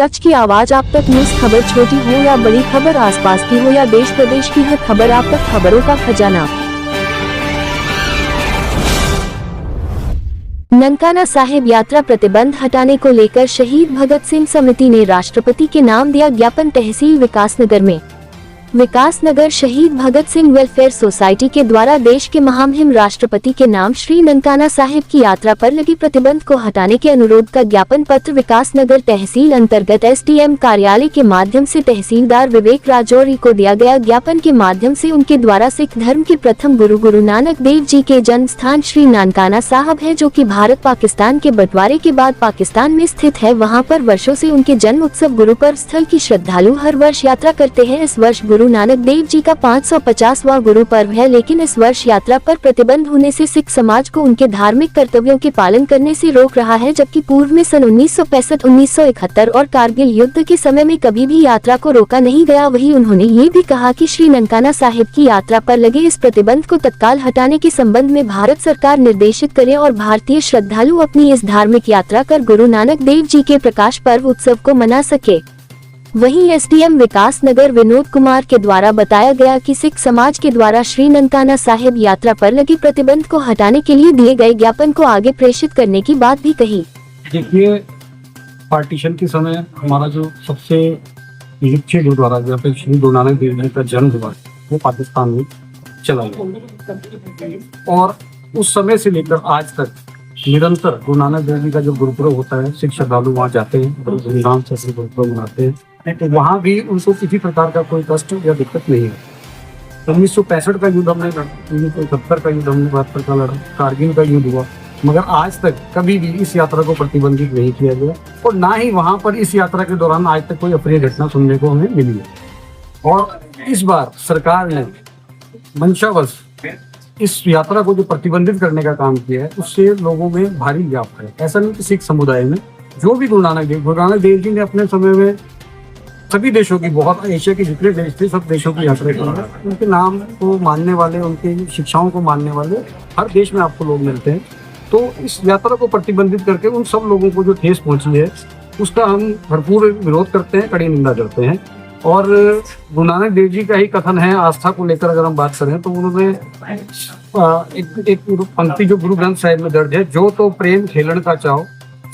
सच की आवाज आप तक। न्यूज खबर छोटी हो या बड़ी खबर, आसपास की हो या देश प्रदेश की, हर खबर आप तक। खबरों का खजाना। ननकाना साहिब यात्रा प्रतिबंध हटाने को लेकर शहीद भगत सिंह समिति ने राष्ट्रपति के नाम दिया ज्ञापन। तहसील विकासनगर में विकासनगर शहीद भगत सिंह वेलफेयर सोसाइटी के द्वारा देश के महामहिम राष्ट्रपति के नाम श्री ननकाना साहिब की यात्रा पर लगी प्रतिबंध को हटाने के अनुरोध का ज्ञापन पत्र विकासनगर तहसील अंतर्गत एसडीएम कार्यालय के माध्यम से तहसीलदार विवेक राजौरी को दिया गया। ज्ञापन के माध्यम से उनके द्वारा सिख धर्म के प्रथम गुरु नानक देव जी के जन्म स्थान श्री ननकाना साहिब है, जो कि भारत पाकिस्तान के बंटवारे के बाद पाकिस्तान में स्थित है। वहाँ पर वर्षों से उनके जन्म उत्सव गुरु पर्व स्थल की श्रद्धालु हर वर्ष यात्रा करते हैं। इस वर्ष गुरु नानक देव जी का 550वां गुरु पर्व है, लेकिन इस वर्ष यात्रा पर प्रतिबंध होने से सिख समाज को उनके धार्मिक कर्तव्यों के पालन करने से रोक रहा है। जबकि पूर्व में सन 1965, 1971 और कारगिल युद्ध के समय में कभी भी यात्रा को रोका नहीं गया। वहीं उन्होंने ये भी कहा कि श्री ननकाना साहिब की यात्रा पर लगे इस प्रतिबंध को तत्काल हटाने के संबंध में भारत सरकार निर्देशित करे और भारतीय श्रद्धालु अपनी इस धार्मिक यात्रा कर गुरु नानक देव जी के प्रकाश पर्व उत्सव को मना सके। वहीं एसडीएम विकासनगर विनोद कुमार के द्वारा बताया गया कि सिख समाज के द्वारा श्री ननकाना साहिब यात्रा पर लगी प्रतिबंध को हटाने के लिए दिए गए ज्ञापन को आगे प्रेषित करने की बात भी कही। देखिए, पार्टीशन के समय हमारा जो सबसे मुख्य गुरुद्वारा जहाँ पे श्री गुरु नानक देव जी का जन्म हुआ वो पाकिस्तान में चला गया और उस समय से लेकर आज तक निरंतर गुरु नानक देव जी का जो गुरुपुरब होता है, सिख श्रद्धालु वहाँ जाते हैं, बड़े धूमधाम से गुरुपुरब मनाते हैं। तो वहाँ भी उनको किसी प्रकार का कोई कष्ट या दिक्कत नहीं है। 1965 का युद्ध हमने, 1971 का युद्ध हमने, 72 का लड़ा, कारगिल का युद्ध हुआ, मगर आज तक कभी भी इस यात्रा को प्रतिबंधित नहीं किया गया और ना ही वहाँ पर इस यात्रा के दौरान आज तक कोई अप्रिय घटना सुनने को हमें मिली है। और इस बार सरकार ने मंशावश इस यात्रा को जो प्रतिबंधित करने का काम किया है, उससे लोगों में भारी व्याप है। ऐसा नहीं कि सिख समुदाय में जो भी गुरु नानक देव जी ने अपने समय में सभी देशों की, बहुत एशिया के जितने देश थे सब देशों की यात्रा की, उनके नाम को मानने वाले, उनकी शिक्षाओं को मानने वाले हर देश में आपको लोग मिलते हैं। तो इस यात्रा को प्रतिबंधित करके उन सब लोगों को जो ठेस पहुंची है उसका हम भरपूर विरोध करते हैं, कड़ी निंदा करते हैं। और गुरु नानक देव जी का ही कथन है, आस्था को लेकर अगर हम बात करें तो उन्होंने एक पंक्ति जो गुरु ग्रंथ साहिब में दर्ज है, जो तो प्रेम खेलन का चाहो,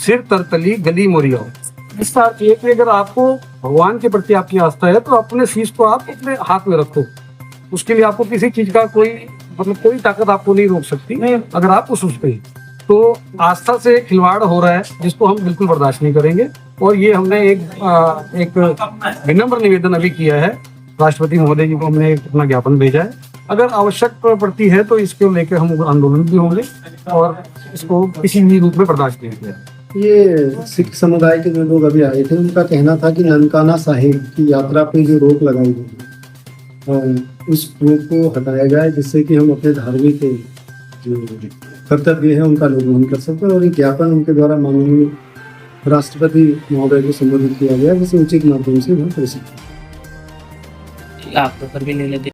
सिर तरतली गली मोरिया। इसका अर्थ ये कि अगर आपको भगवान के प्रति आपकी आस्था है तो अपने शीश को आप अपने हाथ में रखो। उसके लिए आपको किसी चीज का कोई ताकत आपको नहीं रोक सकती अगर आप उस पे। तो आस्था से खिलवाड़ हो रहा है जिसको हम बिल्कुल बर्दाश्त नहीं करेंगे। और ये हमने एक विनम्र निवेदन अभी किया है, राष्ट्रपति महोदय जी को हमने अपना ज्ञापन भेजा है। अगर आवश्यक पड़ती है तो इसको लेकर हम आंदोलन भी होंगे और इसको किसी भी रूप में बर्दाश्त नहीं किया। ये सिख समुदाय के जो लोग अभी आए थे उनका कहना था कि ननकाना साहिब की यात्रा पे जो रोक लगाई गई उस रोक को हटाया जाए, जिससे कि हम अपने धार्मिक जो कर्तव्य है उनका निर्वहन कर सकते हैं। और एक ज्ञापन उनके द्वारा माननीय राष्ट्रपति महोदय को संबोधित किया गया, जिसे उचित माध्यम से प्रेषित आप तो कर भी ले लेते।